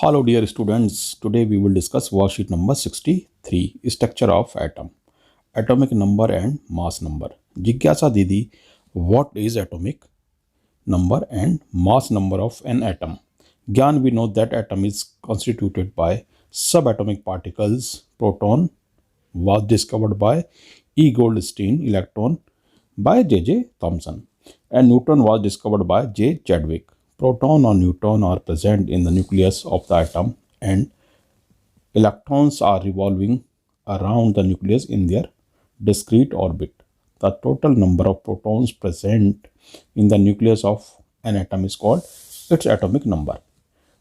Hello dear students, today we will discuss worksheet number 63, structure of atom, atomic number and mass number. Jigyasa Didi, what is atomic number and mass number of an atom? Gyan, we know that atom is constituted by subatomic particles. Proton was discovered by E. Goldstein, electron by J. Thomson, and neutron was discovered by J. Chadwick. Proton or neutron are present in the nucleus of the atom, and electrons are revolving around the nucleus in their discrete orbit. The total number of protons present in the nucleus of an atom is called its atomic number.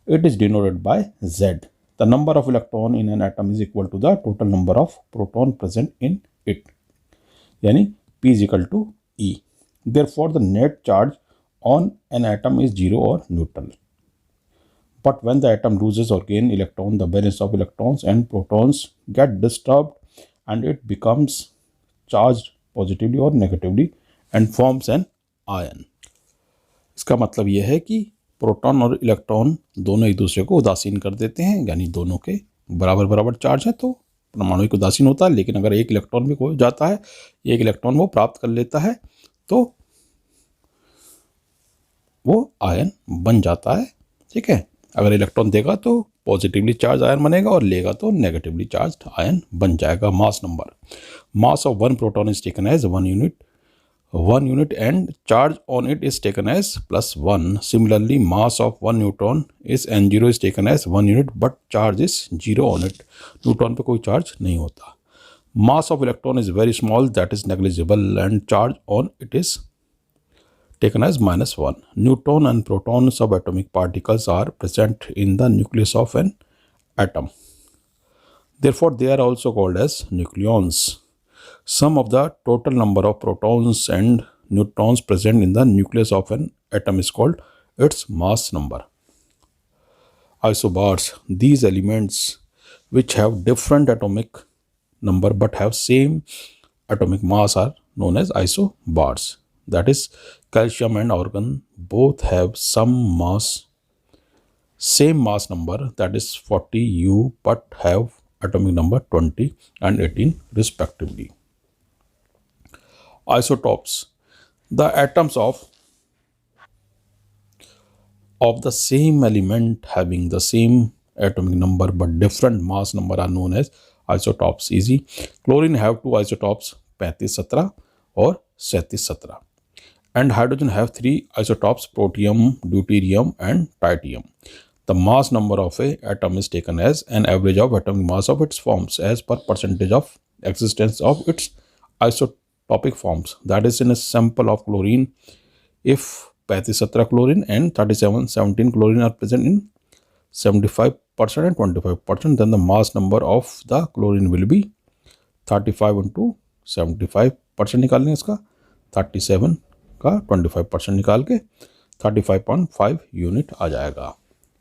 It is denoted by Z. The number of electron in an atom is equal to the total number of proton present in it. Yani P is equal to E. Therefore, the net charge on an atom is 0 or neutral. But when the atom loses or gains electron, the balance of electrons and protons get disturbed and it becomes charged positively or negatively and forms an ion. इसका मतलब यह है कि proton और electron दोनों एक दूसरे को उदासीन कर देते हैं, यानी दोनों के बराबर बराबर चार्ज है तो परमाणु एक उदासीन होता है। लेकिन अगर एक इलेक्ट्रॉन भी खो जाता है, एक इलेक्ट्रॉन वो प्राप्त कर लेता है तो वो आयन बन जाता है। ठीक है, अगर इलेक्ट्रॉन देगा तो पॉजिटिवली चार्ज आयन बनेगा और लेगा तो नेगेटिवली चार्ज आयन बन जाएगा। Mass number, mass of one proton is taken as 1 unit and charge on it is taken as +1. Similarly, mass of 1 neutron is n0 is taken as 1 unit but charge is 0 on it. Neutron पे कोई charge नहीं होता। Mass of electron is very small, that is negligible, and charge on it is taken as -1. Neutron and proton subatomic particles are present in the nucleus of an atom. Therefore, they are also called as nucleons. Sum of the total number of protons and neutrons present in the nucleus of an atom is called its mass number. Isobars, these elements which have different atomic number but have same atomic mass are known as isobars. That is, calcium and argon both have same mass number, that is 40 U, but have atomic number 20 and 18 respectively. Isotopes, the atoms of the same element having the same atomic number but different mass number are known as isotopes. Easy. Chlorine have two isotopes, 3517 or 3717, and hydrogen have three isotopes, protium, deuterium and tritium. The mass number of a atom is taken as an average of atomic mass of its forms as per percentage of existence of its isotopic forms. That is, in a sample of chlorine, if 3517 chlorine and 3717 chlorine are present in 75% and 25%, then the mass number of the chlorine will be 35 into 75% निकालेंगे इसका, 37 का 25% निकाल के 35.5 unit आ जाएगा।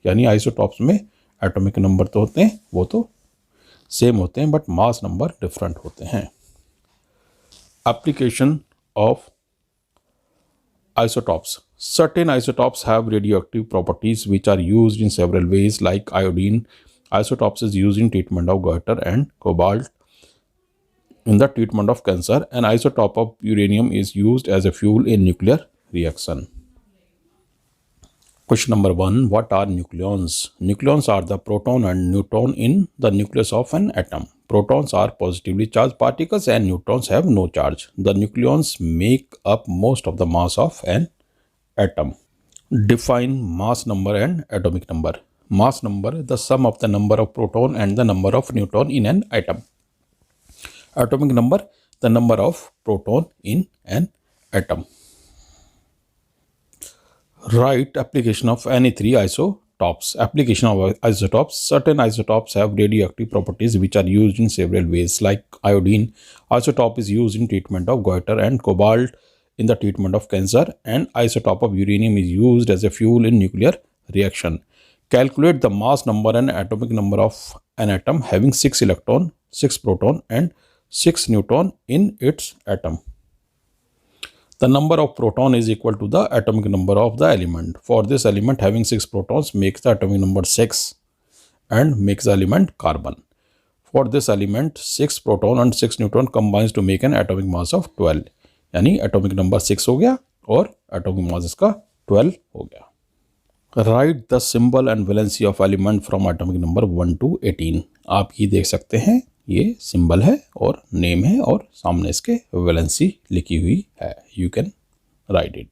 यानी isotopes में atomic number तो होते हैं, वो तो सेम होते हैं, बट मास नंबर डिफरेंट होते हैं। Application of isotopes. Certain isotopes have radioactive properties which are used in several ways, like iodine isotopes is used in treatment of goiter and cobalt in the treatment of cancer. An isotope of uranium is used as a fuel in nuclear reaction. Question number 1. What are nucleons? Nucleons are the proton and neutron in the nucleus of an atom. Protons are positively charged particles and neutrons have no charge. The nucleons make up most of the mass of an atom. Define mass number and atomic number. Mass number, the sum of the number of proton and the number of neutron in an atom. Atomic number, the number of proton in an atom. Write application of any three isotopes. Application of isotopes. Certain isotopes have radioactive properties which are used in several ways, like iodine isotope is used in treatment of goiter and cobalt in the treatment of cancer, and isotope of uranium is used as a fuel in nuclear reaction. Calculate the mass number and atomic number of an atom having 6 electron, 6 proton and 6 neutron in its atom. The number of proton is equal to the atomic number of the element. For this element having 6 protons makes the atomic number 6. and makes the element carbon. For this element 6 proton and 6 neutron combines to make an atomic mass of 12. यानी atomic number 6 हो गया और atomic mass इसका 12 हो गया। Right the symbol and valency of element from atomic number 1 to 18। आप ये देख सकते हैं, ये सिंबल है और नेम है और सामने इसके वैलेंसी लिखी हुई है। You can write it.